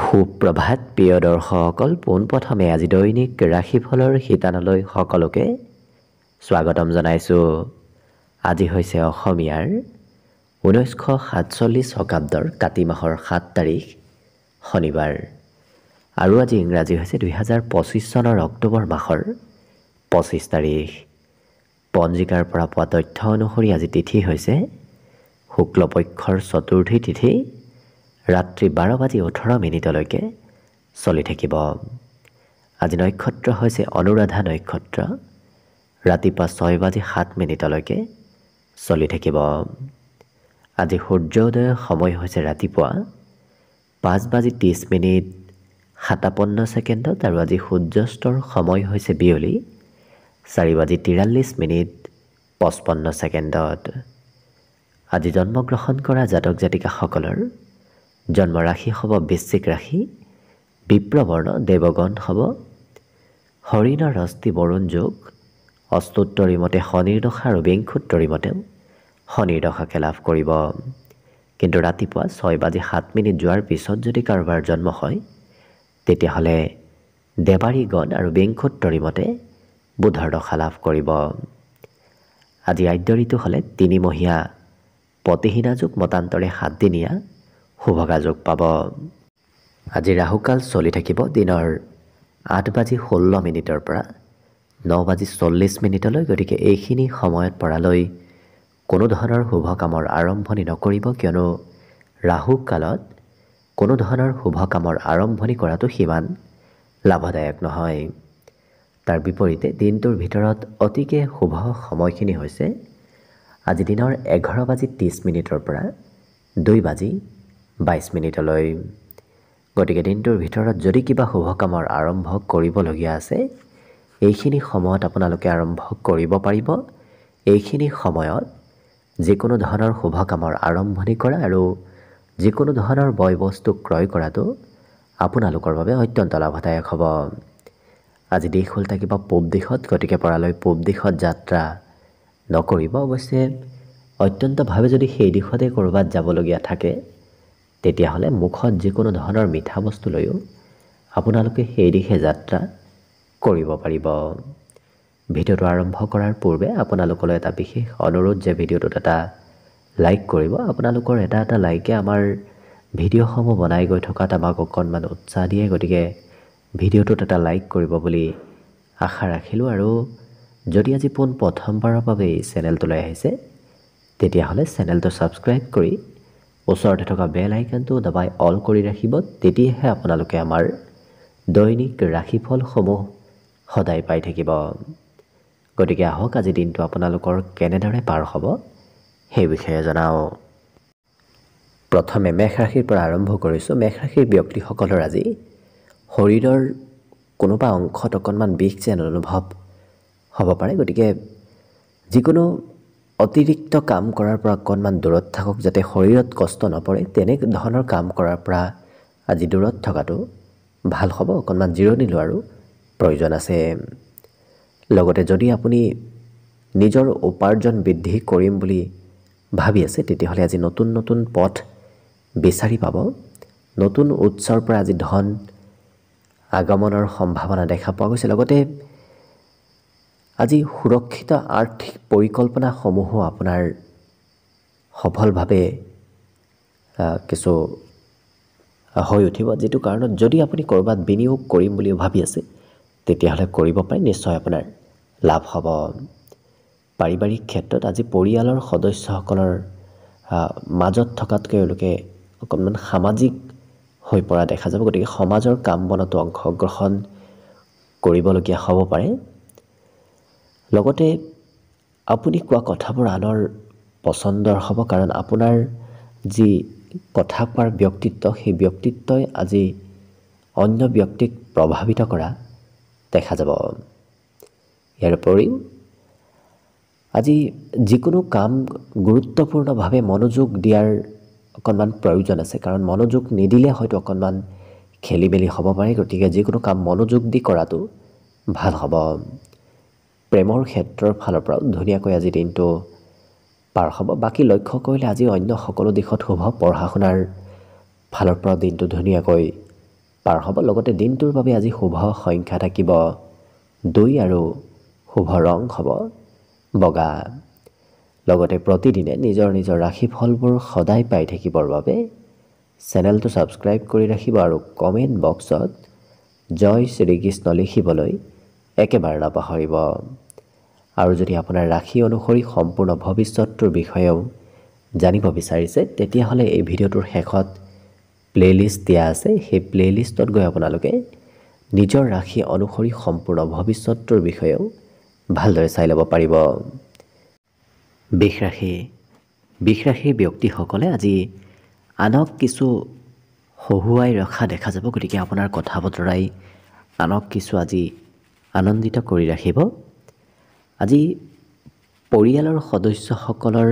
সুপ্ৰভাত প্ৰিয় দৰ্শকসকল, পোনপ্ৰথমে আজি দৈনিক ৰাশিফলৰ শিতানলৈ সকলোকে স্বাগতম জনাইছোঁ। আজি হৈছে অসমীয়াৰ 1947 শকাব্দৰ কাতি মাহৰ 7 তাৰিখ শনিবাৰ আৰু আজি ইংৰাজী হৈছে 2025 চনৰ অক্টোবৰ মাহৰ 25 তাৰিখ। পঞ্জিকাৰ পৰা পোৱা তথ্য অনুসৰি আজি তিথি হৈছে শুক্লপক্ষৰ চতুৰ্থী তিথি, ৰাত্ৰি 12:18 চলি থাকিব। আজি নক্ষত্ৰ হৈছে অনুৰাধা নক্ষত্ৰ, ৰাতিপুৱা 6:07 চলি থাকিব। আজি সূৰ্যোদয়ৰ সময় হৈছে ৰাতিপুৱা 5:30:57 আৰু আজি সূৰ্যাস্তৰ সময় হৈছে বিয়লি 4:43:55। আজি জন্মগ্ৰহণ কৰা জাতক জাতিকাসকলৰ জন্ম ৰাশি হ'ব বৃশ্চিক ৰাশি, বিপ্ৰবৰ্ণ দেৱগণ হ'ব। হৰিণৰ অস্থি বৰুণ যোগ, অস্তোত্তৰী মতে শনিৰ দশা আৰু বিংশোত্তৰী মতেও শনিৰ দশাকে লাভ কৰিব। কিন্তু ৰাতিপুৱা 6:07 যোৱাৰ পিছত যদি কাৰোবাৰ জন্ম হয় তেতিয়াহ'লে দেৱাৰীগণ আৰু বিংশোত্তৰী মতে বুধৰ দশা লাভ কৰিব। আজি আদ্য ঋতু হ'লে 3মহীয়া পতিহীনা যুগ, মতান্তৰে 7দিনীয়া শুভগা যোগ পাব। আজি ৰাহুকাল চলি থাকিব দিনৰ 8:16 পৰা 9:40 গতিকে এইখিনি সময়ত পৰালৈ কোনো ধৰণৰ শুভ কামৰ আৰম্ভণি নকৰিব, কিয়নো ৰাহু কালত কোনো ধৰণৰ শুভ কামৰ আৰম্ভণি কৰাটো সিমান লাভদায়ক নহয়। তাৰ বিপৰীতে দিনটোৰ ভিতৰত অতিকে শুভ সময়খিনি হৈছে আজি দিনৰ 11:30 পৰা 2:22 গতিকে দিনটোৰ ভিতৰত যদি কিবা শুভ কামৰ আৰম্ভ কৰিবলগীয়া আছে এইখিনি সময়ত আপোনালোকে আৰম্ভ কৰিব পাৰিব। এইখিনি সময়ত যিকোনো ধৰণৰ শুভ কামৰ আৰম্ভণি কৰা আৰু যিকোনো ধৰণৰ বয় বস্তু ক্ৰয় কৰাটো আপোনালোকৰ বাবে অত্যন্ত লাভদায়ক হ'ব। আজি দিশ হ'ল থাকিব পূব দিশত, গতিকে পৰালৈ পূব দিশত যাত্ৰা নকৰিব। অৱশ্যে অত্যন্তভাৱে যদি সেই দিশতে ক'ৰবাত যাবলগীয়া থাকে তেতিয়াহ'লে মুখত যিকোনো ধৰণৰ মিঠা বস্তু লৈও আপোনালোকে সেই দিশে যাত্ৰা কৰিব পাৰিব। ভিডিঅ'টো আৰম্ভ কৰাৰ পূৰ্বে আপোনালোকলৈ এটা বিশেষ অনুৰোধ যে ভিডিঅ'টোত এটা লাইক কৰিব। আপোনালোকৰ এটা লাইকে আমাৰ ভিডিঅ'সমূহ বনাই গৈ থকাত আমাক অকণমান উৎসাহ দিয়ে, গতিকে ভিডিঅ'টোত এটা লাইক কৰিব বুলি আশা ৰাখিলোঁ। আৰু যদি আজি প্ৰথমবাৰৰ বাবে এই চেনেলটোলৈ আহিছে তেতিয়াহ'লে চেনেলটো ছাবস্ক্ৰাইব কৰি ওচৰতে থকা বেল আইকনটো দবাই অল কৰি ৰাখিব, তেতিয়াহে আপোনালোকে আমাৰ দৈনিক ৰাশিফলসমূহ সদায় পাই থাকিব। গতিকে আহক আজি দিনটো আপোনালোকৰ কেনেদৰে পাৰ হ'ব সেই বিষয়ে জনাওঁ। প্ৰথমে মেষ ৰাশিৰ পৰা আৰম্ভ কৰিছোঁ। মেষ ৰাশিৰ ব্যক্তিসকলৰ আজি শৰীৰৰ কোনোবা অংশত অকণমান বিষ যেন অনুভৱ হ'ব পাৰে, গতিকে যিকোনো অতিৰিক্ত কাম কৰাৰ পৰা অকণমান দূৰত থাকক যাতে শৰীৰত কষ্ট নপৰে। তেনে ধৰণৰ কাম কৰাৰ পৰা আজি দূৰত থকাটো ভাল হ'ব। অকণমান জিৰণি লোৱাৰো প্ৰয়োজন আছে। লগতে যদি আপুনি নিজৰ উপাৰ্জন বৃদ্ধি কৰিম বুলি ভাবি আছে তেতিয়াহ'লে আজি নতুন নতুন পথ বিচাৰি পাব। নতুন উৎসৰ পৰা আজি ধন আগমনৰ সম্ভাৱনা দেখা পোৱা গৈছে। লগতে আজি সুৰক্ষিত আৰ্থিক পৰিকল্পনাসমূহো আপোনাৰ সফলভাৱে কিছু হৈ উঠিব, যিটো কাৰণত যদি আপুনি ক'ৰবাত বিনিয়োগ কৰিম বুলি ভাবি আছে তেতিয়াহ'লে কৰিব পাৰে, নিশ্চয় আপোনাৰ লাভ হ'ব। পাৰিবাৰিক ক্ষেত্ৰত আজি পৰিয়ালৰ সদস্যসকলৰ মাজত থকাতকৈ তেওঁলোকে অকণমান সামাজিক হৈ পৰা দেখা যাব, গতিকে সমাজৰ কাম বনতো অংশগ্ৰহণ কৰিবলগীয়া হ'ব পাৰে। লগতে আপুনি কোৱা কথাবোৰ আনৰ পচন্দৰ হ'ব, কাৰণ আপোনাৰ যি কথা কোৱাৰ ব্যক্তিত্ব সেই ব্যক্তিত্বই আজি অন্য ব্যক্তিক প্ৰভাৱিত কৰা দেখা যাব। ইয়াৰ উপৰিও আজি যিকোনো কাম গুৰুত্বপূৰ্ণভাৱে মনোযোগ দিয়াৰ অকণমান প্ৰয়োজন আছে, কাৰণ মনোযোগ নিদিলে হয়তো অকণমান খেলি মেলি হ'ব পাৰে, গতিকে যিকোনো কাম মনোযোগ দি কৰাটো ভাল হ'ব। প্ৰেমৰ ক্ষেত্ৰৰ ফালৰ পৰাও ধুনীয়াকৈ আজি দিনটো পাৰ হ'ব। বাকী লক্ষ্য কৰিলে আজি অন্য সকলো দিশত শুভ। পঢ়া শুনাৰ ফালৰ পৰা দিনটো ধুনীয়াকৈ পাৰ হ'ব। লগতে দিনটোৰ বাবে আজি শুভ সংখ্যা থাকিব 2 আৰু শুভ ৰং হ'ব বগা। লগতে প্ৰতিদিনে নিজৰ নিজৰ ৰাশিফলবোৰ সদায় পাই থাকিবৰ বাবে চেনেলটো ছাবস্ক্ৰাইব কৰি ৰাখিব আৰু কমেণ্ট বক্সত জয় শ্ৰীকৃষ্ণ লিখিবলৈ একেবাৰে নাপাহৰিব। আৰু যদি আপোনাৰ ৰাশি অনুসৰি সম্পূৰ্ণ ভৱিষ্যতটোৰ বিষয়েও জানিব বিচাৰিছে তেতিয়াহ'লে এই ভিডিঅ'টোৰ শেষত প্লেলিষ্ট দিয়া আছে। সেই প্লেলিষ্টত গৈ আপোনালোকে নিজৰ ৰাশি অনুসৰি সম্পূৰ্ণ ভৱিষ্যতটোৰ বিষয়েও ভালদৰে চাই ল'ব পাৰিব। বৃষ ৰাশিৰ ব্যক্তিসকলে আজি আনক কিছু হহুৱাই ৰখা দেখা যাব। গতিকে আপোনাৰ কথা বতৰাই আনক কিছু আজি আনন্দিত কৰি ৰাখিব। আজি পৰিয়ালৰ সদস্যসকলৰ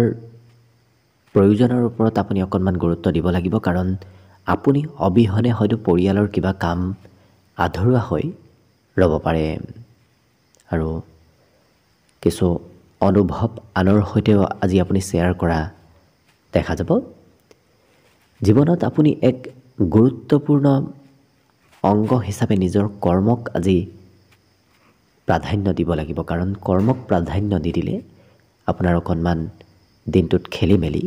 প্ৰয়োজনৰ ওপৰত আপুনি অকণমান গুৰুত্ব দিব লাগিব, কাৰণ আপুনি অবিহনে হয়তো পৰিয়ালৰ কিবা কাম আধৰুৱা হৈ ৰ'ব পাৰে আৰু কিছু অনুভৱ আনৰ সৈতেও আজি আপুনি শ্বেয়াৰ কৰা দেখা যাব। জীৱনত আপুনি এক গুৰুত্বপূৰ্ণ অংগ হিচাপে নিজৰ কৰ্মক আজি প্ৰাধান্য দিব লাগিব, কাৰণ কৰ্মক প্ৰাধান্য নিদিলে আপোনাৰ অকণমান দিনটোত খেলি মেলি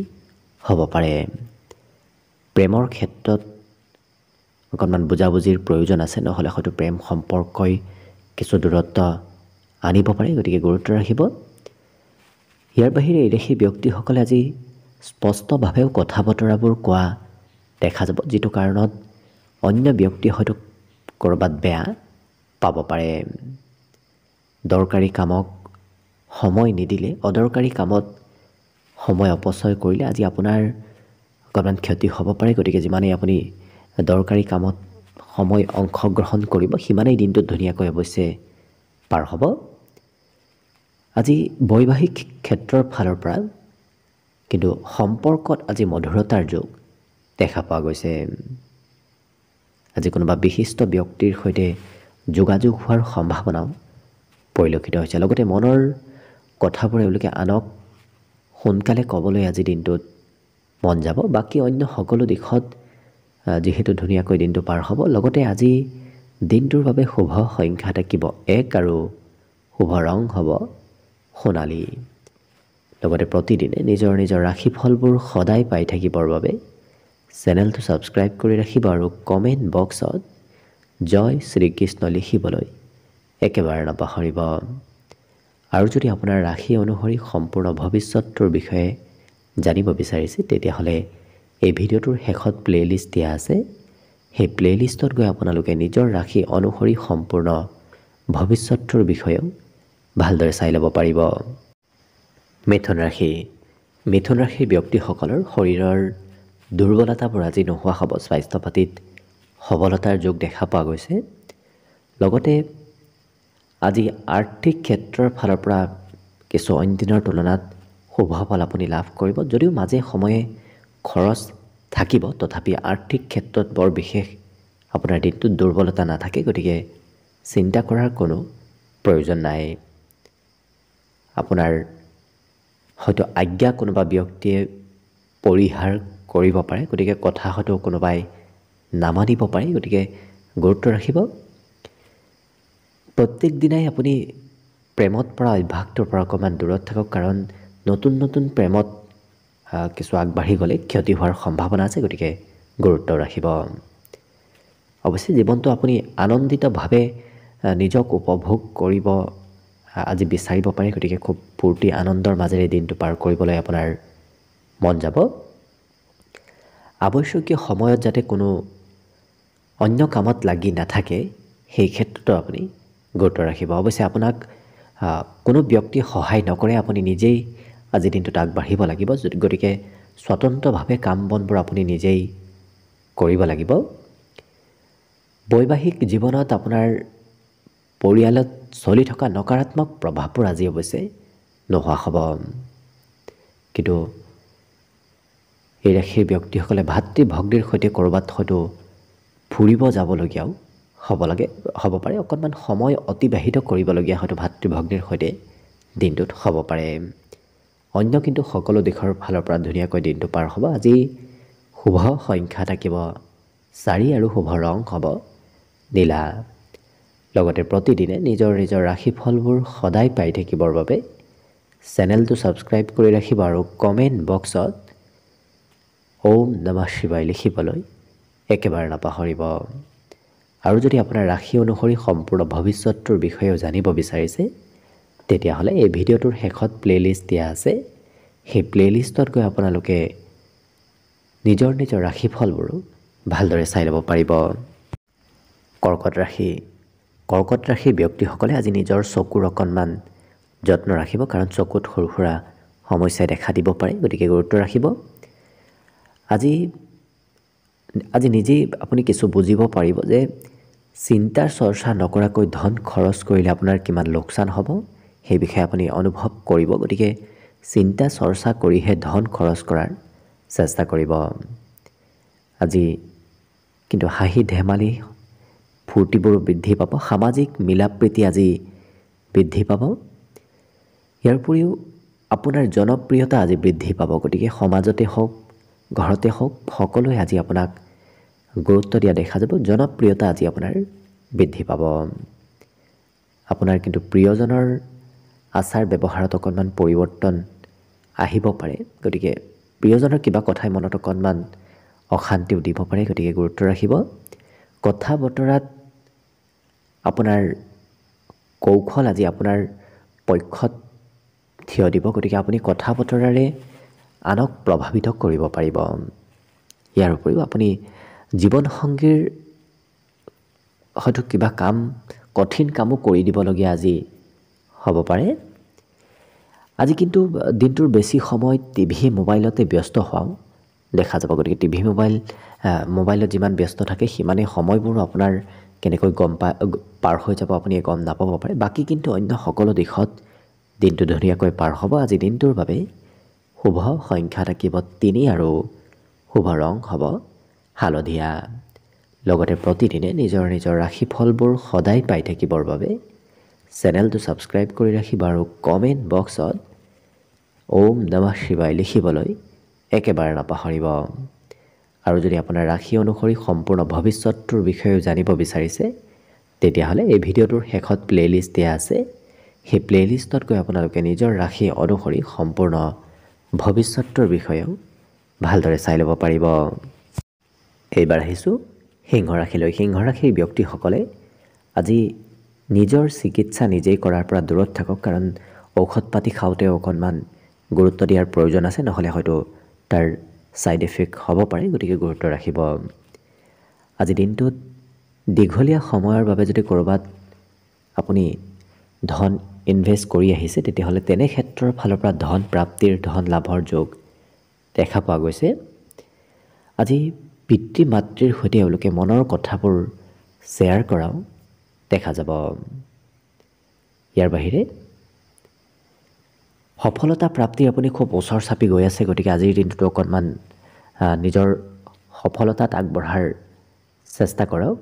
হ'ব পাৰে। প্ৰেমৰ ক্ষেত্ৰত অকণমান বুজাবুজিৰ প্ৰয়োজন আছে, নহ'লে হয়তো প্ৰেম সম্পৰ্কই কিছু দূৰত্ব আনিব পাৰে। গতিকে গুৰুত্ব ৰাখিব। ইয়াৰ বাহিৰে এই ৰাশিৰ ব্যক্তিসকলে আজি স্পষ্টভাৱেও কথা বতৰাবোৰ কোৱা দেখা যাব, যিটো কাৰণত অন্য ব্যক্তিয়ে হয়তো ক'ৰবাত বেয়া পাব পাৰে। দৰকাৰী কামক সময় নিদিলে, অদৰকাৰী কামত সময় অপচয় কৰিলে আজি আপোনাৰ অকণমান ক্ষতি হ'ব পাৰে। গতিকে যিমানেই আপুনি দৰকাৰী কামত সময় অংশগ্ৰহণ কৰিব সিমানেই দিনটোত ধুনীয়াকৈ অৱশ্যে পাৰ হ'ব। আজি বৈবাহিক ক্ষেত্ৰৰ ফালৰ পৰা কিন্তু সম্পৰ্কত আজি মধুৰতাৰ যোগ দেখা পোৱা গৈছে। আজি কোনোবা বিশিষ্ট ব্যক্তিৰ সৈতে যোগাযোগ হোৱাৰ সম্ভাৱনাও পৰিলক্ষিত হৈছে। লগতে মনৰ কথাবোৰ এওঁলোকে আনক সোনকালে ক'বলৈ আজি দিনটোত মন যাব। বাকী অন্য সকলো দিশত যিহেতু ধুনীয়াকৈ দিনটো পাৰ হ'ব। লগতে আজি দিনটোৰ বাবে শুভ সংখ্যা থাকিব 1 আৰু শুভ ৰং হ'ব সোণালী। লগতে প্ৰতিদিনে নিজৰ নিজৰ ৰাশিফলবোৰ সদায় পাই থাকিবৰ বাবে চেনেলটো ছাবস্ক্ৰাইব কৰি ৰাখিব আৰু কমেণ্ট বক্সত জয় শ্ৰীকৃষ্ণ লিখিবলৈ একেবাৰে নাপাহৰিব। আৰু যদি আপোনাৰ ৰাশি অনুসৰি সম্পূৰ্ণ ভৱিষ্যতটোৰ বিষয়ে জানিব বিচাৰিছে তেতিয়াহ'লে এই ভিডিঅ'টোৰ শেষত প্লেলিষ্ট দিয়া আছে। সেই প্লেলিষ্টত গৈ আপোনালোকে নিজৰ ৰাশি অনুসৰি সম্পূৰ্ণ ভৱিষ্যতটোৰ বিষয়েও ভালদৰে চাই ল'ব পাৰিব। মিথুন ৰাশিৰ ব্যক্তিসকলৰ শৰীৰৰ দুৰ্বলতাবোৰ আজি নোহোৱা হ'ব। স্বাস্থ্য পাতিত সবলতাৰ যোগ দেখা পোৱা গৈছে। লগতে আজি আৰ্থিক ক্ষেত্ৰৰ ফালৰ পৰা কিছু অইন দিনৰ তুলনাত শুভ ফল আপুনি লাভ কৰিব। যদিও মাজে সময়ে খৰচ থাকিব, তথাপি আৰ্থিক ক্ষেত্ৰত বৰ বিশেষ আপোনাৰ দিনটোত দুৰ্বলতা নাথাকে। গতিকে চিন্তা কৰাৰ কোনো প্ৰয়োজন নাই। আপোনাৰ হয়তো আজ্ঞা কোনোবা ব্যক্তিয়ে পৰিহাৰ কৰিব পাৰে, গতিকে কথা হয়তো কোনোবাই নামানিব পাৰে। গতিকে গুৰুত্ব ৰাখিব। প্ৰত্যেক দিনাই আপুনি প্ৰেমত পৰা অভ্যাসটোৰ পৰা অকণমান দূৰত থাকক, কাৰণ নতুন নতুন প্ৰেমত কিছু আগবাঢ়ি গ'লে ক্ষতি হোৱাৰ সম্ভাৱনা আছে। গতিকে গুৰুত্ব ৰাখিব। অৱশ্যে জীৱনটো আপুনি আনন্দিতভাৱে নিজক উপভোগ কৰিব আজি বিচাৰিব পাৰে। গতিকে খুব ফূৰ্তি আনন্দৰ মাজেৰে দিনটো পাৰ কৰিবলৈ আপোনাৰ মন যাব। আৱশ্যকীয় সময়ত যাতে কোনো অন্য কামত লাগি নাথাকে সেই ক্ষেত্ৰতো আপুনি গুৰুত্ব ৰাখিব। অৱশ্যে আপোনাক কোনো ব্যক্তিয়ে সহায় নকৰে, আপুনি নিজেই আজি দিনটোত আগবাঢ়িব লাগিব। গতিকে স্বতন্ত্ৰভাৱে কাম বনবোৰ আপুনি নিজেই কৰিব লাগিব। বৈবাহিক জীৱনত আপোনাৰ পৰিয়ালত চলি থকা নকাৰাত্মক প্ৰভাৱবোৰ আজি অৱশ্যে নোহোৱা হ'ব। কিন্তু এই ৰাশিৰ ব্যক্তিসকলে ভাতৃ ভগ্নীৰ সৈতে ক'ৰবাত হয়তো ফুৰিব যাবলগীয়াও হ'ব পাৰে। অকণমান সময় অতিবাহিত কৰিবলগীয়া হয়তো ভাতৃ ভগ্নীৰ সৈতে দিনটোত হ'ব পাৰে। অন্য কিন্তু সকলো দিশৰ ফালৰ পৰা ধুনীয়াকৈ দিনটো পাৰ হ'ব। আজি শুভ সংখ্যা থাকিব 4 আৰু শুভ ৰং হ'ব নীলা। লগতে প্ৰতিদিনে নিজৰ নিজৰ ৰাশিফলবোৰ সদায় পাই থাকিবৰ বাবে চেনেলটো ছাবস্ক্ৰাইব কৰি ৰাখিব আৰু কমেণ্ট বক্সত ওম নমঃ শিৱায় লিখিবলৈ একেবাৰে নাপাহৰিব। আৰু যদি আপোনাৰ ৰাশি অনুসৰি সম্পূৰ্ণ ভৱিষ্যতটোৰ বিষয়েও জানিব বিচাৰিছে তেতিয়াহ'লে এই ভিডিঅ'টোৰ শেষত প্লে'লিষ্ট দিয়া আছে। সেই প্লে'লিষ্টত গৈ আপোনালোকে নিজৰ নিজৰ ৰাশিফলবোৰো ভালদৰে চাই ল'ব পাৰিব। কৰ্কট ৰাশি। কৰ্কট ৰাশিৰ ব্যক্তিসকলে আজি নিজৰ চকুৰ অকণমান যত্ন ৰাখিব, কাৰণ চকুত সৰু সুৰা সমস্যাই দেখা দিব পাৰে, গতিকে গুৰুত্ব ৰাখিব। আজি নিজেই আপুনি কিছু বুজিব পাৰিব যে চিন্তাৰ চৰ্চা নকৰাকৈ ধন খৰচ কৰিলে আপোনাৰ কিমান লোকচান হ'ব সেই বিষয়ে আপুনি অনুভৱ কৰিব। গতিকে চিন্তা চৰ্চা কৰিহে ধন খৰচ কৰাৰ চেষ্টা কৰিব। আজি কিন্তু হাঁহি ধেমালি ফূৰ্তিবোৰো বৃদ্ধি পাব, সামাজিক মিলা প্ৰীতি আজি বৃদ্ধি পাব। ইয়াৰ উপৰিও আপোনাৰ জনপ্ৰিয়তা আজি বৃদ্ধি পাব। গতিকে সমাজতে হওক ঘৰতে হওক সকলোৱে আজি আপোনাক গুৰুত্ব দিয়া দেখা যাব। জনপ্ৰিয়তা আজি আপোনাৰ বৃদ্ধি পাব। আপোনাৰ কিন্তু প্ৰিয়জনৰ আচাৰ ব্যৱহাৰত অকণমান পৰিৱৰ্তন আহিব পাৰে, গতিকে প্ৰিয়জনৰ কিবা কথাই মনত অকণমান অশান্তিও দিব পাৰে, গতিকে গুৰুত্ব ৰাখিব। কথা বতৰাত আপোনাৰ কৌশল আজি আপোনাৰ পক্ষত থিয় দিব, গতিকে আপুনি কথা বতৰাৰে আনক প্ৰভাৱিত কৰিব পাৰিব। ইয়াৰ উপৰিও আপুনি জীৱনসংগীৰ হয়তো কিবা কঠিন কামো কৰি দিবলগীয়া আজি হ'ব পাৰে। আজি কিন্তু দিনটোৰ বেছি সময় টিভি মোবাইলতে ব্যস্ত হোৱাও দেখা যাব। গতিকে টিভি মোবাইলত যিমান ব্যস্ত থাকে সিমানেই সময়বোৰো আপোনাৰ কেনেকৈ পাৰ হৈ যাব আপুনি গম নাপাব পাৰে। বাকী কিন্তু অন্য সকলো দিশত দিনটো ধুনীয়াকৈ পাৰ হ'ব। আজি দিনটোৰ বাবে শুভ সংখ্যা থাকিব 3 আৰু শুভ ৰং হ'ব হালধীয়া। লগতে প্ৰতিদিনে নিজৰ নিজৰ ৰাশিফলবোৰ সদায় পাই থাকিবৰ বাবে চেনেলটো ছাবস্ক্ৰাইব কৰি ৰাখিব আৰু কমেণ্ট বক্সত ওম নমঃ শিৱায় লিখিবলৈ একেবাৰে নাপাহৰিব। আৰু যদি আপোনাৰ ৰাশি অনুসৰি সম্পূৰ্ণ ভৱিষ্যতটোৰ বিষয়েও জানিব বিচাৰিছে তেতিয়াহ'লে এই ভিডিঅ'টোৰ শেষত প্লে'লিষ্ট দিয়া আছে। সেই প্লে'লিষ্টত গৈ আপোনালোকে নিজৰ ৰাশি অনুসৰি সম্পূৰ্ণ ভৱিষ্যতটোৰ বিষয়েও ভালদৰে চাই ল'ব পাৰিব। এইবাৰ আহিছোঁ সিংহ ৰাশিলৈ। সিংহ ৰাশিৰ ব্যক্তিসকলে আজি নিজৰ চিকিৎসা নিজেই কৰাৰ পৰা দূৰত থাকক, কাৰণ ঔষধ পাতি খাওঁতেও অকণমান গুৰুত্ব দিয়াৰ প্ৰয়োজন আছে, নহ'লে হয়তো তাৰ ছাইড এফেক্ট হ'ব পাৰে, গতিকে গুৰুত্ব ৰাখিব। আজি দিনটোত দীঘলীয়া সময়ৰ বাবে যদি ক'ৰবাত আপুনি ধন ইনভেষ্ট কৰি আহিছে তেতিয়াহ'লে তেনে ক্ষেত্ৰৰ ফালৰ পৰা ধন প্ৰাপ্তিৰ ধন লাভৰ যোগ দেখা পোৱা গৈছে। আজি পিতৃ মাতৃৰ সৈতে এওঁলোকে মনৰ কথাবোৰ শ্বেয়াৰ কৰাও দেখা যাব। ইয়াৰ বাহিৰে সফলতা প্ৰাপ্তিৰ আপুনি খুব ওচৰ চাপি গৈ আছে, গতিকে আজিৰ দিনটোতো অকণমান নিজৰ সফলতাত আগবঢ়াৰ চেষ্টা কৰক।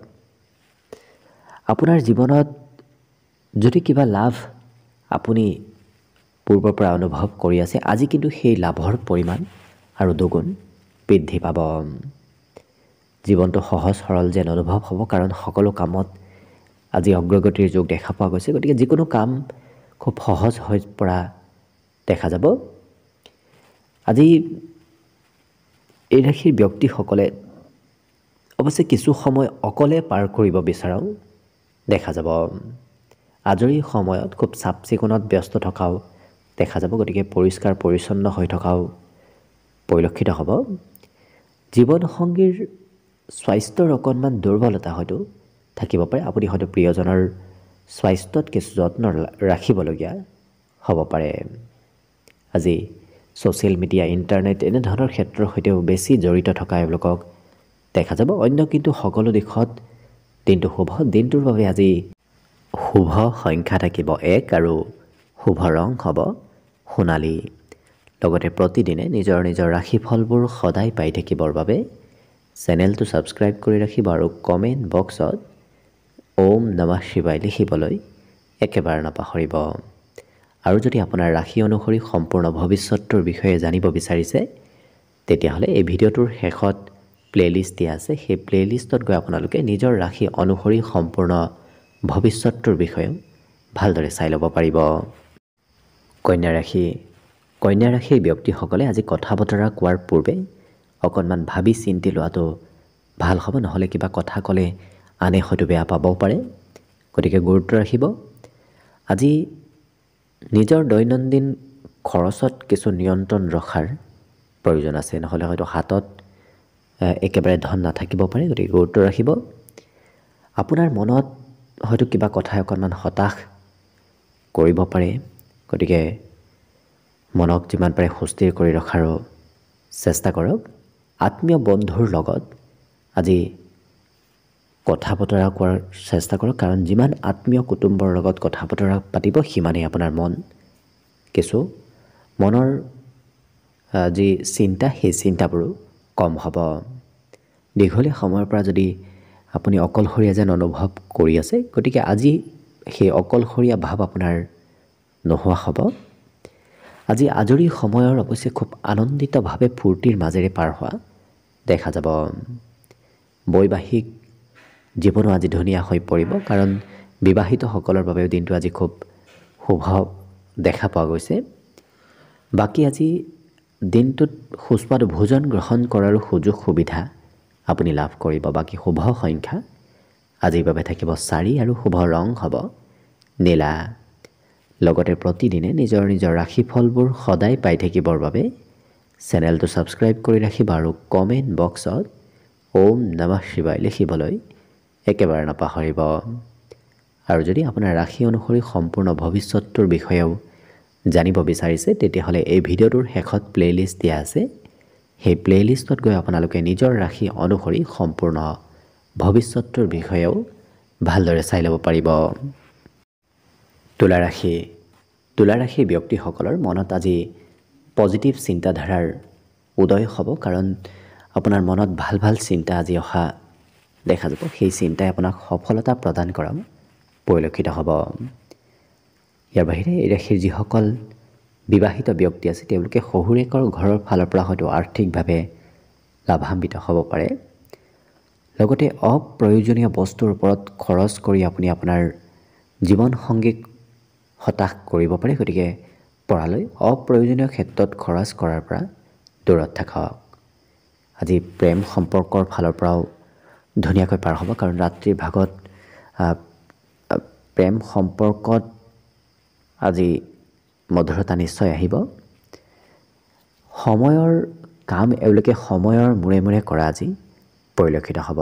আপোনাৰ জীৱনত যদি কিবা লাভ আপুনি পূৰ্বৰ পৰা অনুভৱ কৰি আছে, আজি কিন্তু সেই লাভৰ পৰিমাণ আৰু দুগুণ বৃদ্ধি পাব। জীৱনটো সহজ সৰল যেন অনুভৱ হ'ব, কাৰণ সকলো কামত আজি অগ্ৰগতিৰ যোগ দেখা পোৱা গৈছে। গতিকে যিকোনো কাম খুব সহজ হৈ পৰা দেখা যাব। আজি এই ৰাশিৰ ব্যক্তিসকলে অৱশ্যে কিছু সময় অকলে পাৰ কৰিব বিচৰাও দেখা যাব। আজৰি সময়ত খুব চাফ চিকুণত ব্যস্ত থকাও দেখা যাব, গতিকে পৰিষ্কাৰ পৰিচ্ছন্ন হৈ থকাও পৰিলক্ষিত হ'ব। জীৱনসংগীৰ স্বাস্থ্যৰ অকণমান দুৰ্বলতা হয়তো থাকিব পাৰে। আপুনি হয়তো প্ৰিয়জনৰ স্বাস্থ্যত কিছু যত্ন ৰাখিবলগীয়া হ'ব পাৰে। আজি ছ'চিয়েল মিডিয়া ইণ্টাৰনেট এনেধৰণৰ ক্ষেত্ৰৰ সৈতেও বেছি জড়িত থকা এওঁলোকক দেখা যাব। অন্য কিন্তু সকলো দিশত দিনটো শুভ। দিনটোৰ বাবে আজি শুভ সংখ্যা থাকিব 1 আৰু শুভ ৰং হ'ব সোণালী। লগতে প্ৰতিদিনে নিজৰ নিজৰ ৰাশিফলবোৰ সদায় পাই থাকিবৰ বাবে চেনেলটো ছাবস্ক্ৰাইব কৰি ৰাখিব আৰু কমেণ্ট বক্সত ওম নমঃ শিৱায় লিখিবলৈ একেবাৰে নাপাহৰিব। আৰু যদি আপোনাৰ ৰাশি অনুসৰি সম্পূৰ্ণ ভৱিষ্যতটোৰ বিষয়ে জানিব বিচাৰিছে তেতিয়াহ'লে এই ভিডিঅ'টোৰ শেষত প্লেলিষ্ট দিয়া আছে সেই প্লেলিষ্টত গৈ আপোনালোকে নিজৰ ৰাশি অনুসৰি সম্পূৰ্ণ ভৱিষ্যতটোৰ বিষয়ে ভালদৰে চাই ল'ব পাৰিব। কন্যা ৰাশিৰ ব্যক্তিসকলে আজি কথা বতৰা কোৱাৰ পূৰ্বে অকণমান ভাবি চিন্তি লোৱাটো ভাল হ'ব, নহ'লে কিবা কথা ক'লে আনে হয়তো বেয়া পাবও পাৰে। গতিকে গুৰুত্ব ৰাখিব। আজি নিজৰ দৈনন্দিন খৰচত কিছু নিয়ন্ত্ৰণ ৰখাৰ প্ৰয়োজন আছে, নহ'লে হয়তো হাতত একেবাৰে ধন নাথাকিব পাৰে। গতিকে গুৰুত্ব ৰাখিব। আপোনাৰ মনত হয়তো কিবা কথাই অকণমান হতাশ কৰিব পাৰে, গতিকে মনক যিমান পাৰে সুস্থিৰ কৰি ৰখাৰো চেষ্টা কৰক। আত্মীয় বন্ধুৰ লগত আজি কথা বতৰা কোৱাৰ চেষ্টা কৰক, কাৰণ যিমান আত্মীয় কুটুম্বৰ লগত কথা বতৰা পাতিব সিমানেই আপোনাৰ মনৰ যি চিন্তা সেই চিন্তাবোৰো কম হ'ব। দীঘলীয়া সময়ৰ পৰা যদি আপুনি অকলশৰীয়া যেন অনুভৱ কৰি আছে, গতিকে আজি সেই অকলশৰীয়া ভাৱ আপোনাৰ নোহোৱা হ'ব। আজি আজৰি সময়ৰ অৱশ্যে খুব আনন্দিতভাৱে ফূৰ্তিৰ মাজেৰে পাৰ হোৱা দেখা যাব। বৈবাহিক জীৱনো আজি ধুনীয়া হৈ পৰিব, কাৰণ বিবাহিতসকলৰ বাবেও দিনটো আজি খুব শুভ দেখা পোৱা গৈছে। বাকী আজি দিনটোত সুস্বাদু ভোজন গ্ৰহণ কৰাৰো সুযোগ সুবিধা আপুনি লাভ কৰিব। বাকী শুভ সংখ্যা আজিৰ বাবে থাকিব 4 আৰু শুভ ৰং হ'ব নীলা। লগতে প্ৰতিদিনে নিজৰ ৰাশিফলবোৰ সদায় পাই থাকিবৰ বাবে চেনেলটো ছাবস্ক্ৰাইব কৰি ৰাখিব আৰু কমেণ্ট বক্সত ওম নমঃ শিৱায় লিখিবলৈ একেবাৰে নাপাহৰিব। আৰু যদি আপোনাৰ ৰাশি অনুসৰি সম্পূৰ্ণ ভৱিষ্যতটোৰ বিষয়েও জানিব বিচাৰিছে, তেতিয়াহ'লে এই ভিডিঅ'টোৰ শেষত প্লেলিষ্ট দিয়া আছে। সেই প্লেলিষ্টত গৈ আপোনালোকে নিজৰ ৰাশি অনুসৰি সম্পূৰ্ণ ভৱিষ্যতটোৰ বিষয়েও ভালদৰে চাই ল'ব পাৰিব। তুলা ৰাশিৰ ব্যক্তিসকলৰ মনত আজি পজিটিভ চিন্তাধাৰাৰ উদয় হ'ব, কাৰণ আপোনাৰ মনত ভাল চিন্তা আজি অহা দেখা যাব। সেই চিন্তাই আপোনাক সফলতা প্ৰদান কৰা পৰিলক্ষিত হ'ব। ইয়াৰ বাহিৰে এই ৰাশিৰ যিসকল বিবাহিত ব্যক্তি আছে, তেওঁলোকে শহুৰেকৰ ঘৰৰ ফালৰ পৰা হয়তো আৰ্থিকভাৱে লাভান্বিত হ'ব পাৰে। লগতে অপ্ৰয়োজনীয় বস্তুৰ ওপৰত খৰচ কৰি আপুনি আপোনাৰ জীৱনসংগীক হতাশ কৰিব পাৰে। গতিকে পৰালৈ অপ্ৰয়োজনীয় ক্ষেত্ৰত খৰচ কৰাৰ পৰা দূৰত থাকক। আজি প্ৰেম সম্পৰ্কৰ ফালৰ পৰাও ধুনীয়াকৈ পাৰ হ'ব, কাৰণ ৰাত্ৰিৰ ভাগত প্ৰেম সম্পৰ্কত আজি মধুৰতা নিশ্চয় আহিব। সময়ৰ কাম এওঁলোকে সময়ৰ মূৰে কৰা আজি পৰিলক্ষিত হ'ব।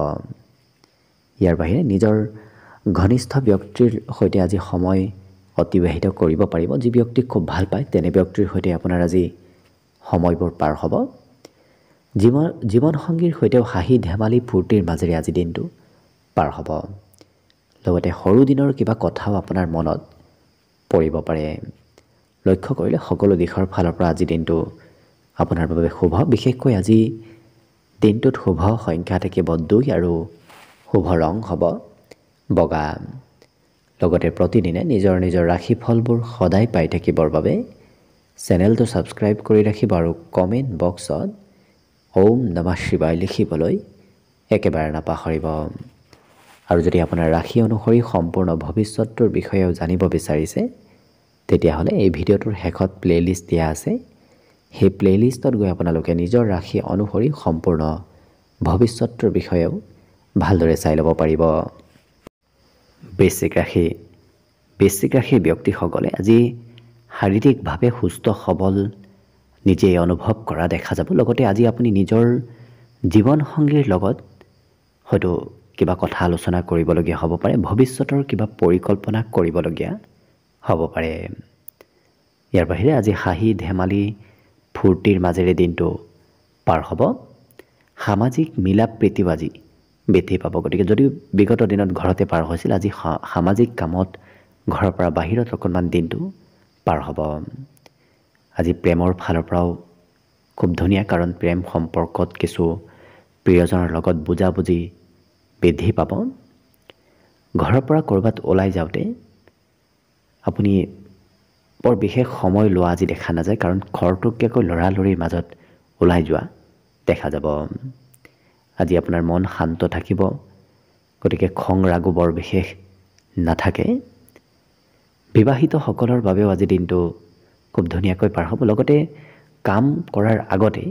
ইয়াৰ বাহিৰে নিজৰ ঘনিষ্ঠ ব্যক্তিৰ সৈতে আজি সময় অতিবাহিত কৰিব পাৰিব। যি ব্যক্তিক খুব ভাল পায় তেনে ব্যক্তিৰ সৈতে আপোনাৰ আজি সময়বোৰ পাৰ হ'ব। জীৱনসংগীৰ সৈতেও হাঁহি ধেমালি ফূৰ্তিৰ মাজেৰে আজি দিনটো পাৰ হ'ব। লগতে সৰু দিনৰ কিবা কথাও আপোনাৰ মনত পৰিব পাৰে। লক্ষ্য কৰিলে সকলো দিশৰ ফালৰ পৰা আজি দিনটো আপোনাৰ বাবে শুভ। বিশেষকৈ আজি দিনটোত শুভ সংখ্যা থাকিব 2 আৰু শুভ ৰং হ'ব বগা। লগতে প্ৰতিদিনে নিজৰ ৰাশিফলবোৰ সদায় পাই থাকিবৰ বাবে চেনেলটো ছাবস্ক্ৰাইব কৰি ৰাখিব আৰু কমেণ্ট বক্সত ওম নমঃ শিৱায় লিখিবলৈ একেবাৰে নাপাহৰিব। আৰু যদি আপোনাৰ ৰাশি অনুসৰি সম্পূৰ্ণ ভৱিষ্যতটোৰ বিষয়েও জানিব বিচাৰিছে, তেতিয়াহ'লে এই ভিডিঅ'টোৰ শেষত প্লেলিষ্ট দিয়া আছে। সেই প্লেলিষ্টত গৈ আপোনালোকে নিজৰ ৰাশি অনুসৰি সম্পূৰ্ণ ভৱিষ্যতটোৰ বিষয়েও ভালদৰে চাই ল'ব পাৰিব। বৃশ্চিক ৰাশিৰ ব্যক্তিসকলে আজি শাৰীৰিকভাৱে সুস্থ সবল নিজেই অনুভৱ কৰা দেখা যাব। লগতে আজি আপুনি নিজৰ জীৱনসংগীৰ লগত হয়তো কিবা কথা আলোচনা কৰিবলগীয়া হ'ব পাৰে, ভৱিষ্যতৰ কিবা পৰিকল্পনা কৰিবলগীয়া হ'ব পাৰে। ইয়াৰ বাহিৰে আজি হাঁহি ধেমালি ফূৰ্তিৰ মাজেৰে দিনটো পাৰ হ'ব। সামাজিক মিলা প্ৰীতিও আজি বৃদ্ধি পাব। গতিকে যদি বিগত দিনত ঘৰতে পাৰ হৈছিল, আজি সামাজিক কামত ঘৰৰ পৰা বাহিৰত অকণমান দিনটো পাৰ হ'ব। আজি প্ৰেমৰ ফালৰ পৰাও খুব ধুনীয়া, কাৰণ প্ৰেম সম্পৰ্কত কিছু প্ৰিয়জনৰ লগত বুজাবুজি বৃদ্ধি পাব। ঘৰৰ পৰা ক'ৰবাত ওলাই যাওঁতে আপুনি বৰ বিশেষ সময় লোৱা আজি দেখা নাযায়, কাৰণ খৰতকীয়াকৈ লৰালৰিৰ মাজত ওলাই যোৱা দেখা যাব। আজি আপোনাৰ মন শান্ত থাকিব, গতিকে খং ৰাগো বৰ বিশেষ নাথাকে। বিবাহিতসকলৰ বাবেও আজি দিনটো খুব ধুনীয়াকৈ পাৰ হ'ব। লগতে কাম কৰাৰ আগতে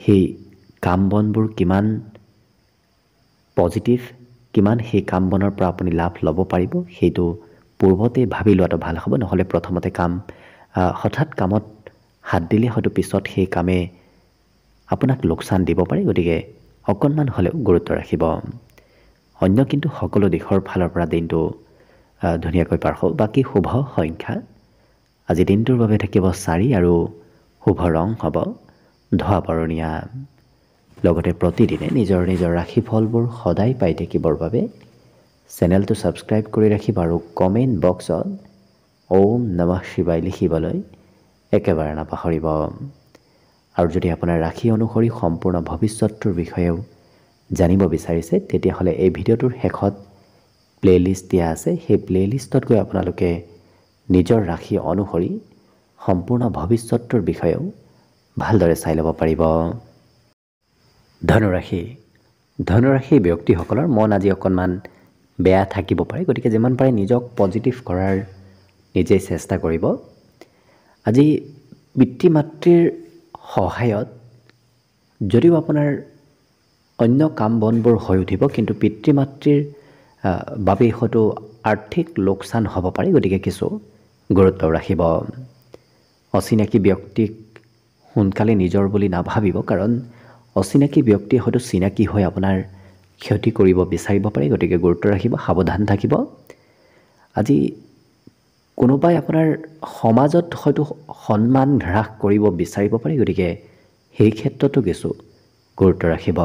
সেই কাম বনবোৰ কিমান পজিটিভ, কিমান সেই কাম বনৰ পৰা আপুনি লাভ ল'ব পাৰিব সেইটো পূৰ্বতে ভাবি লোৱাটো ভাল হ'ব। নহ'লে প্ৰথমতে হঠাৎ কামত হাত দিলে হয়তো পিছত সেই কামে আপোনাক লোকচান দিব পাৰে। গতিকে অকণমান হ'লেও গুৰুত্ব ৰাখিব। অন্য কিন্তু সকলো দিশৰ ফালৰ পৰা দিনটো ধুনীয়াকৈ পাৰ হ'ব। বাকী শুভ সংখ্যা আজি দিনটোৰ বাবে থাকিব 4 আৰু শুভ ৰং হ'ব ধোঁৱা বৰণীয়া। লগতে প্ৰতিদিনে নিজৰ নিজৰ ৰাশিফলবোৰ সদায় পাই থাকিবৰ বাবে চেনেলটো ছাবস্ক্ৰাইব কৰি ৰাখিব আৰু কমেণ্ট বক্সত ওম নমঃ শিৱায় লিখিবলৈ একেবাৰে নাপাহৰিব। আৰু যদি আপোনাৰ ৰাশি অনুসৰি সম্পূৰ্ণ ভৱিষ্যতটোৰ বিষয়েও জানিব বিচাৰিছে, তেতিয়াহ'লে এই ভিডিঅ'টোৰ শেষত প্লে'লিষ্ট দিয়া আছে। সেই প্লে'লিষ্টত গৈ আপোনালোকে নিজৰ ৰাশি অনুসৰি সম্পূৰ্ণ ভৱিষ্যতটোৰ বিষয়েও ভালদৰে চাই ল'ব পাৰিব। ধনুৰাশি ব্যক্তিসকলৰ মন আজি অকণমান বেয়া থাকিব পাৰে। গতিকে যিমান পাৰে নিজক পজিটিভ কৰাৰ নিজেই চেষ্টা কৰিব। আজি পিতৃ মাতৃৰ সহায়ত যদিও আপোনাৰ অন্য কাম বনবোৰ হৈ উঠিব, কিন্তু পিতৃ মাতৃৰ বাবে হয়তো আৰ্থিক লোকচান হ'ব পাৰে। গতিকে কিছু গুৰুত্ব ৰাখিব। অচিনাকি ব্যক্তিক সোনকালে নিজৰ বুলি নাভাবিব, কাৰণ অচিনাকি ব্যক্তিয়ে হয়তো চিনাকি হৈ আপোনাৰ ক্ষতি কৰিব বিচাৰিব পাৰে। গতিকে গুৰুত্ব ৰাখিব, সাৱধান থাকিব। আজি কোনোবাই আপোনাৰ সমাজত হয়তো সন্মান হ্ৰাস কৰিব বিচাৰিব পাৰে। গতিকে সেই ক্ষেত্ৰতো কিছু গুৰুত্ব ৰাখিব।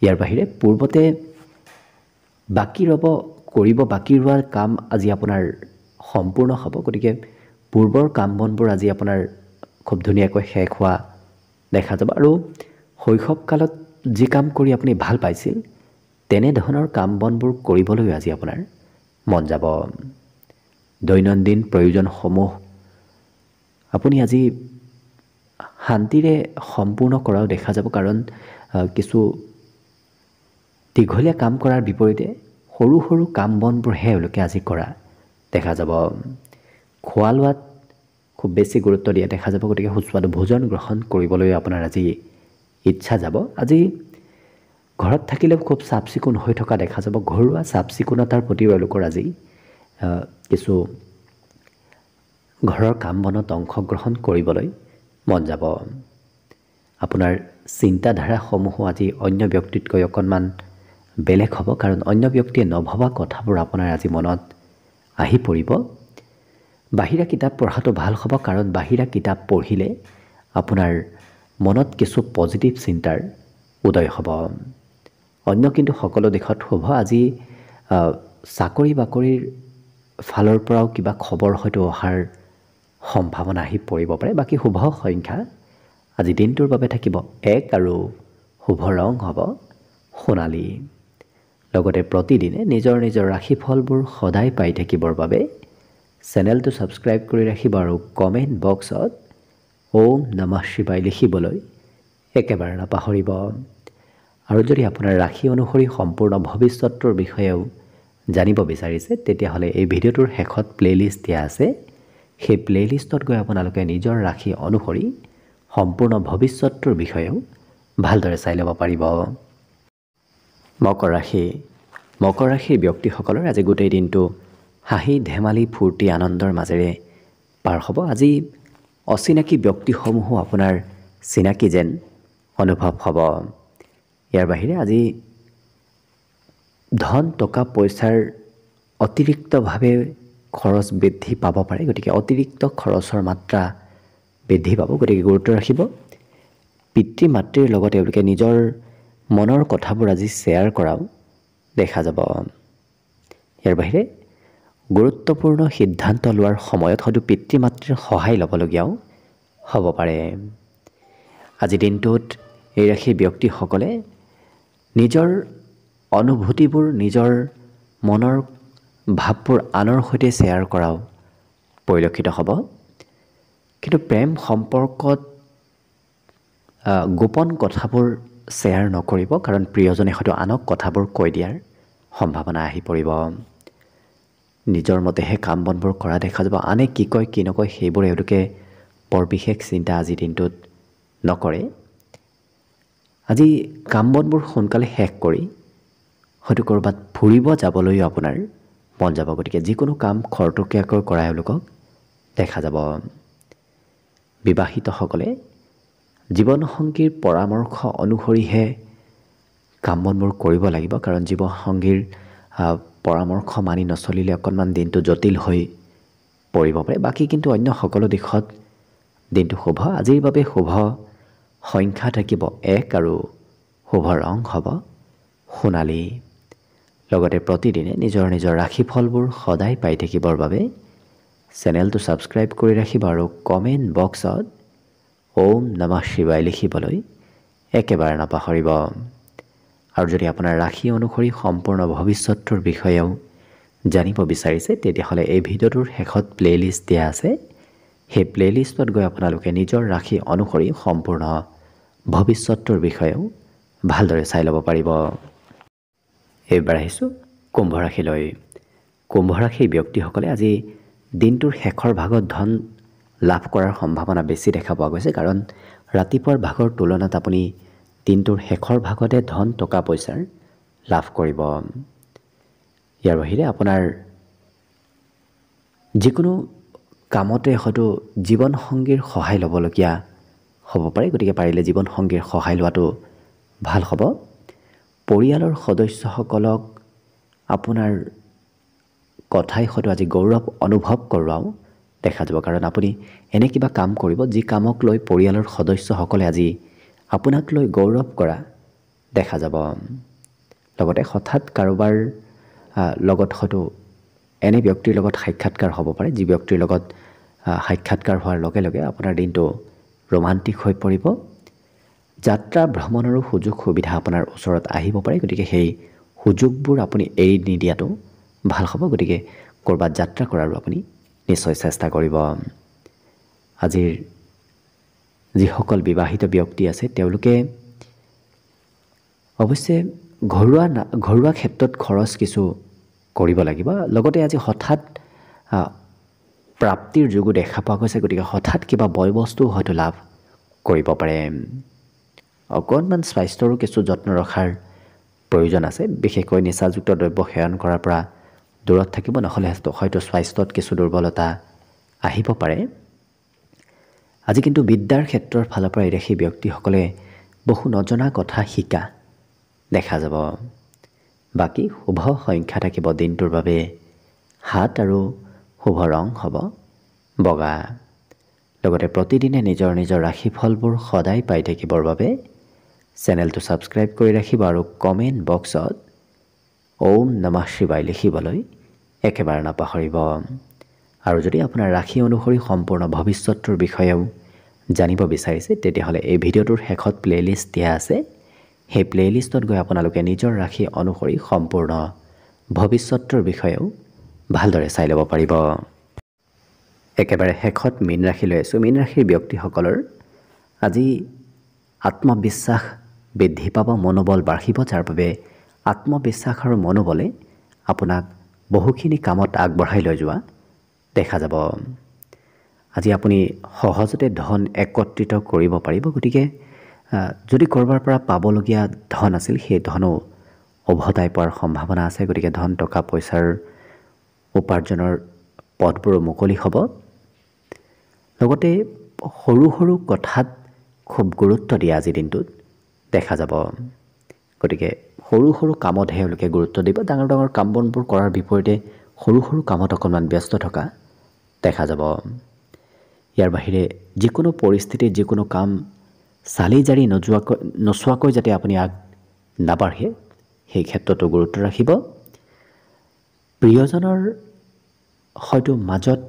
ইয়াৰ বাহিৰে পূৰ্বতে বাকী ৰোৱা কাম আজি আপোনাৰ সম্পূৰ্ণ হ'ব। গতিকে পূৰ্বৰ কাম বনবোৰ আজি আপোনাৰ খুব ধুনীয়াকৈ শেষ হোৱা দেখা যাব। আৰু শৈশৱকালত যি কাম কৰি আপুনি ভাল পাইছিল, তেনেধৰণৰ কাম বনবোৰ কৰিবলৈ আজি আপোনাৰ মন যাব। দৈনন্দিন প্ৰয়োজনসমূহ আপুনি আজি শান্তিৰে সম্পূৰ্ণ কৰাও দেখা যাব, কাৰণ কিছু দীঘলীয়া কাম কৰাৰ বিপৰীতে সৰু সৰু কাম বনবোৰহে এওঁলোকে আজি কৰা দেখা যাব। খোৱা লোৱাত খুব বেছি গুৰুত্ব দিয়া দেখা যাব। গতিকে সুস্বাদু ভোজন গ্ৰহণ কৰিবলৈ আপোনাৰ আজি ইচ্ছা যাব। আজি ঘৰত থাকিলেও খুব চাফ চিকুণ হৈ থকা দেখা যাব। ঘৰুৱা চাফ চিকুণতাৰ প্ৰতিও এওঁলোকৰ আজি কিছু ঘৰৰ কাম বনত অংশগ্ৰহণ কৰিবলৈ মন যাব। আপোনাৰ চিন্তাধাৰাসমূহো আজি অন্য ব্যক্তিতকৈ অকণমান বেলেগ হ'ব, কাৰণ অন্য ব্যক্তিয়ে নভবা কথাবোৰ আপোনাৰ আজি মনত আহি পৰিব। বাহিৰা কিতাপ পঢ়াটো ভাল হ'ব, কাৰণ বাহিৰা কিতাপ পঢ়িলে আপোনাৰ মনত কিছু পজিটিভ চিন্তাৰ উদয় হ'ব। অন্য কিন্তু সকলো দিশত শুভ। আজি চাকৰি বাকৰিৰ ফালৰ পৰাও কিবা খবৰ হয়তো অহাৰ সম্ভাৱনা আহি পৰিব পাৰে। বাকী শুভ সংখ্যা আজি দিনটোৰ বাবে থাকিব 1 আৰু শুভ ৰং হ'ব সোণালী। লগতে প্ৰতিদিনে নিজৰ নিজৰ ৰাশিফলবোৰ সদায় পাই থাকিবৰ বাবে চেনেলটো ছাবস্ক্ৰাইব কৰি ৰাখিব আৰু কমেণ্ট বক্সত ওম নমঃ শিৱায় লিখিবলৈ একেবাৰে নাপাহৰিব। আৰু যদি আপোনাৰ ৰাশি অনুসৰি সম্পূৰ্ণ ভৱিষ্যতটোৰ বিষয়েও জানিব বিচাৰিছে, তেতিয়াহ'লে এই ভিডিঅ'টোৰ শেষত প্লে'লিষ্ট দিয়া আছে। সেই প্লে'লিষ্টত গৈ আপোনালোকে নিজৰ ৰাশি অনুসৰি সম্পূৰ্ণ ভৱিষ্যতটোৰ বিষয়েও ভালদৰে চাই ল'ব পাৰিব। মকৰ ৰাশিৰ ব্যক্তিসকলৰ আজি গোটেই দিনটো হাঁহি ধেমালি ফূৰ্তি আনন্দৰ মাজেৰে পাৰ হ'ব। আজি অচিনাকি ব্যক্তিসমূহো আপোনাৰ চিনাকি যেন অনুভৱ হ'ব। ইয়াৰ বাহিৰে আজি ধন টকা পইচাৰ অতিৰিক্তভাৱে খৰচ বৃদ্ধি পাব পাৰে। গতিকে অতিৰিক্ত খৰচৰ মাত্ৰা বৃদ্ধি পাব। গতিকে গুৰুত্ব ৰাখিব। পিতৃ মাতৃৰ লগত তেওঁলোকে নিজৰ মনৰ কথাবোৰ আজি শ্বেয়াৰ কৰাও দেখা যাব। ইয়াৰ বাহিৰে গুৰুত্বপূৰ্ণ সিদ্ধান্ত লোৱাৰ সময়ত হয়তো পিতৃ মাতৃৰ সহায় ল'বলগীয়াও হ'ব পাৰে। আজি দিনটোত এই ৰাশিৰ ব্যক্তিসকলে নিজৰ অনুভূতিবোৰ, নিজৰ মনৰ ভাৱবোৰ আনৰ সৈতে শ্বেয়াৰ কৰাও পৰিলক্ষিত হ'ব। কিন্তু প্ৰেম সম্পৰ্কত গোপন কথাবোৰ শ্বেয়াৰ নকৰিব, কাৰণ প্ৰিয়জনে হয়তো আনক কথাবোৰ কৈ দিয়াৰ সম্ভাৱনা আহি পৰিব। নিজৰ মতেহে কাম বনবোৰ কৰা দেখা যাব। আনে কি কয় কি নকয় সেইবোৰ এওঁলোকে বৰ বিশেষ চিন্তা আজিৰ দিনটোত নকৰে। আজি কাম বনবোৰ সোনকালে শেষ কৰি হয়তো ক'ৰবাত ফুৰিব যাবলৈও আপোনাৰ মন যাব। গতিকে যিকোনো কাম খৰতকীয়াকৈ কৰা এওঁলোকক দেখা যাব। বিবাহিতসকলে জীৱনসংগীৰ পৰামৰ্শ অনুসৰিহে কাম বনবোৰ কৰিব লাগিব, কাৰণ জীৱনসংগীৰ পৰামৰ্শ মানি নচলিলে অকণমান দিনটো জটিল হৈ পৰিব পাৰে। বাকী কিন্তু অন্য সকলো দিশত দিনটো শুভ। আজিৰ বাবে শুভ সংখ্যা থাকিব 1 আৰু শুভ ৰং হ'ব সোণালী। লগতে প্ৰতিদিনে নিজৰ নিজৰ ৰাশিফলবোৰ সদায় পাই থাকিবৰ বাবে চেনেলটো ছাবস্ক্ৰাইব কৰি ৰাখিব আৰু কমেণ্ট বক্সত ওম নমঃ শিৱায় লিখিবলৈ একেবাৰে নাপাহৰিব। আৰু যদি আপোনাৰ ৰাশি অনুসৰি সম্পূৰ্ণ ভৱিষ্যতৰ বিষয়েও জানিব বিচাৰিছে, তেতিয়াহ'লে এই ভিডিঅ'টোৰ শেষত প্লে'লিষ্ট দিয়া আছে। সেই প্লে'লিষ্টত গৈ আপোনালোকে নিজৰ ৰাশি অনুসৰি সম্পূৰ্ণ ভৱিষ্যতৰ বিষয়েও ভালদৰে চাই ল'ব পাৰিব। এইবাৰ আহিছোঁ কুম্ভ ৰাশিলৈ। কুম্ভ ৰাশিৰ ব্যক্তিসকলে আজি দিনটোৰ শেষৰ ভাগত ধন লাভ কৰাৰ সম্ভাৱনা বেছি দেখা পোৱা গৈছে, কাৰণ ৰাতিপুৱাৰ ভাগৰ তুলনাত আপুনি দিনটোৰ শেষৰ ভাগতে ধন টকা পইচাৰ লাভ কৰিব। ইয়াৰ বাহিৰে আপোনাৰ যিকোনো কামতে হয়তো জীৱনসংগীৰ সহায় ল'বলগীয়া হ'ব পাৰে। গতিকে পাৰিলে জীৱনসংগীৰ সহায় লোৱাটো ভাল হ'ব। পৰিয়ালৰ সদস্যসকলক আপোনাৰ কথাই হয়তো আজি গৌৰৱ অনুভৱ কৰোৱাও দেখা যাব, কাৰণ আপুনি এনে কিবা কাম কৰিব যি কামক লৈ পৰিয়ালৰ সদস্যসকলে আজি আপোনাক লৈ গৌৰৱ কৰা দেখা যাব। লগতে হঠাৎ কাৰোবাৰ লগত হয়তো এনে ব্যক্তিৰ লগত সাক্ষাৎকাৰ হ'ব পাৰে, যি ব্যক্তিৰ লগত সাক্ষাৎকাৰ হোৱাৰ লগে লগে আপোনাৰ দিনটো ৰোমান্টিক হৈ পৰিব। যাত্ৰা ভ্ৰমণৰো সুযোগ সুবিধা আপোনাৰ ওচৰত আহিব পাৰে। গতিকে সেই সুযোগবোৰ আপুনি এৰি নিদিয়াটো ভাল হ'ব। গতিকে ক'ৰবাত যাত্ৰা কৰাৰো আপুনি নিশ্চয় চেষ্টা কৰিব। আজিৰ যিসকল বিবাহিত ব্যক্তি আছে তেওঁলোকে অৱশ্যে ঘৰুৱা ক্ষেত্ৰত খৰচ কিছু কৰিব লাগিব। লগতে আজি হঠাৎ প্ৰাপ্তিৰ যোগো দেখা পোৱা গৈছে। গতিকে হঠাৎ কিবা বয় বস্তুও হয়তো লাভ কৰিব পাৰে। অকণমান স্বাস্থ্যৰো কিছু যত্ন ৰখাৰ প্ৰয়োজন আছে। বিশেষকৈ নিচাযুক্ত দ্ৰব্য সেৱন কৰাৰ পৰা দূৰত থাকিব, নহ'লে হয়তো স্বাস্থ্যত কিছু দুৰ্বলতা আহিব পাৰে। আজি কিন্তু বিদ্যাৰ ক্ষেত্ৰৰ ফালৰ পৰা এই ৰাশি ব্যক্তিসকলে বহু নজনা কথা শিকা দেখা যাব। বাকী শুভ সংখ্যা থাকিব দিনটোৰ বাবে 7 আৰু শুভ ৰং হ'ব বগা। লগতে প্ৰতিদিনে নিজৰ নিজৰ ৰাশিফলবোৰ সদায় পাই থাকিবৰ বাবে চেনেলটো ছাবস্ক্ৰাইব কৰি ৰাখিব আৰু কমেণ্ট বক্সত ওম নমঃ শিৱায় লিখিবলৈ একেবাৰে নাপাহৰিব। আৰু যদি আপোনাৰ ৰাশি অনুসৰি সম্পূৰ্ণ ভৱিষ্যতৰ বিষয়েও জানিব বিচাৰিছে, তেতিয়াহ'লে এই ভিডিঅ'টোৰ শেষত প্লে'লিষ্ট দিয়া আছে। সেই প্লে'লিষ্টত গৈ আপোনালোকে নিজৰ ৰাশি অনুসৰি সম্পূৰ্ণ ভৱিষ্যতৰ বিষয়েও ভালদৰে চাই ল'ব পাৰিব। একেবাৰে শেষত মীন ৰাশিলৈ আছোঁ। মীন ৰাশিৰ ব্যক্তিসকলৰ আজি আত্মবিশ্বাস বৃদ্ধি পাব, মনোবল বাঢ়িব, যাৰ বাবে আত্মবিশ্বাস আৰু মনোবলে আপোনাক বহুখিনি কামত আগবঢ়াই লৈ যোৱা দেখা যাব। আজি আপুনি সহজতে ধন একত্ৰিত কৰিব পাৰিব। গতিকে যদি ক'ৰবাৰ পৰা পাবলগীয়া ধন আছিল, সেই ধনো উভতাই পোৱাৰ সম্ভাৱনা আছে। গতিকে ধন টকা পইচাৰ উপাৰ্জনৰ পথবোৰো মুকলি হ'ব। লগতে সৰু সৰু কথাত খুব গুৰুত্ব দিয়া আজিৰ দিনটোত দেখা যাব। গতিকে সৰু সৰু কামতহে এওঁলোকে গুৰুত্ব দিব। ডাঙৰ ডাঙৰ কাম বনবোৰ কৰাৰ বিপৰীতে সৰু সৰু কামত অকণমান ব্যস্ত থকা দেখা যাব। ইয়াৰ বাহিৰে যিকোনো পৰিস্থিতিত যিকোনো কাম চালি জাৰি নোচোৱাকৈ যাতে আপুনি নাবাঢ়ে, সেই ক্ষেত্ৰতো গুৰুত্ব ৰাখিব। প্ৰিয়জনৰ হয়তো মাজত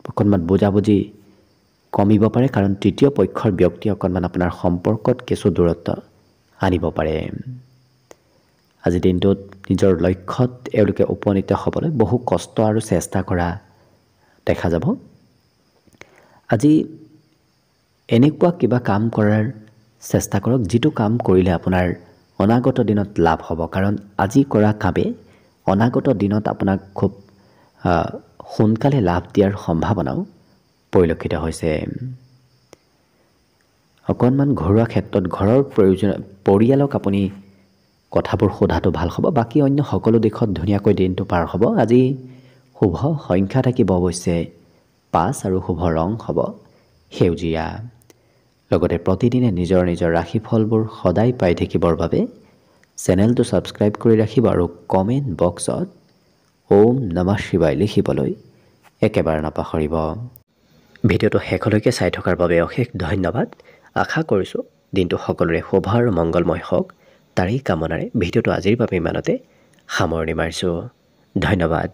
অকণমান বুজাবুজি কমিব পাৰে, কাৰণ তৃতীয় পক্ষৰ ব্যক্তি অকণমান আপোনাৰ সম্পৰ্কত কিছু দূৰত্ব আনিব পাৰে। আজিৰ দিনটোত নিজৰ লক্ষ্যত এওঁলোকে উপনীত হ'বলৈ বহু কষ্ট আৰু চেষ্টা কৰা দেখা যাব। আজি এনেকুৱা কিবা কাম কৰাৰ চেষ্টা কৰক যিটো কাম কৰিলে আপোনাৰ অনাগত দিনত লাভ হ'ব, কাৰণ আজি কৰা কামে অনাগত দিনত আপোনাক খুব সোনকালে লাভ দিয়াৰ সম্ভাৱনাও পৰিলক্ষিত হৈছে। অকণমান ঘৰুৱা ক্ষেত্ৰত ঘৰৰ পৰিয়ালক আপুনি কথাবোৰ সোধাটো ভাল হ'ব। বাকী অন্য সকলো দিশত ধুনীয়াকৈ দিনটো পাৰ হ'ব। আজি শুভ সংখ্যা থাকিব অৱশ্যে 5 আৰু শুভ ৰং হ'ব সেউজীয়া। লগতে প্ৰতিদিনে নিজৰ নিজৰ ৰাশিফলবোৰ সদায় পাই থাকিবৰ বাবে চেনেলটো ছাবস্ক্ৰাইব কৰি ৰাখিব আৰু কমেণ্ট বক্সত ওম নমঃ শিৱায় লিখিবলৈ একেবাৰে নাপাহৰিব। ভিডিঅ'টো শেষলৈকে চাই থকাৰ বাবে অশেষ ধন্যবাদ। আশা কৰিছোঁ দিনটো সকলোৰে শুভ আৰু মংগলময় হওক, তাৰেই কামনাৰে ভিডিঅ'টো আজিৰ বাবে ইমানতে সামৰণি মাৰিছোঁ। ধন্যবাদ।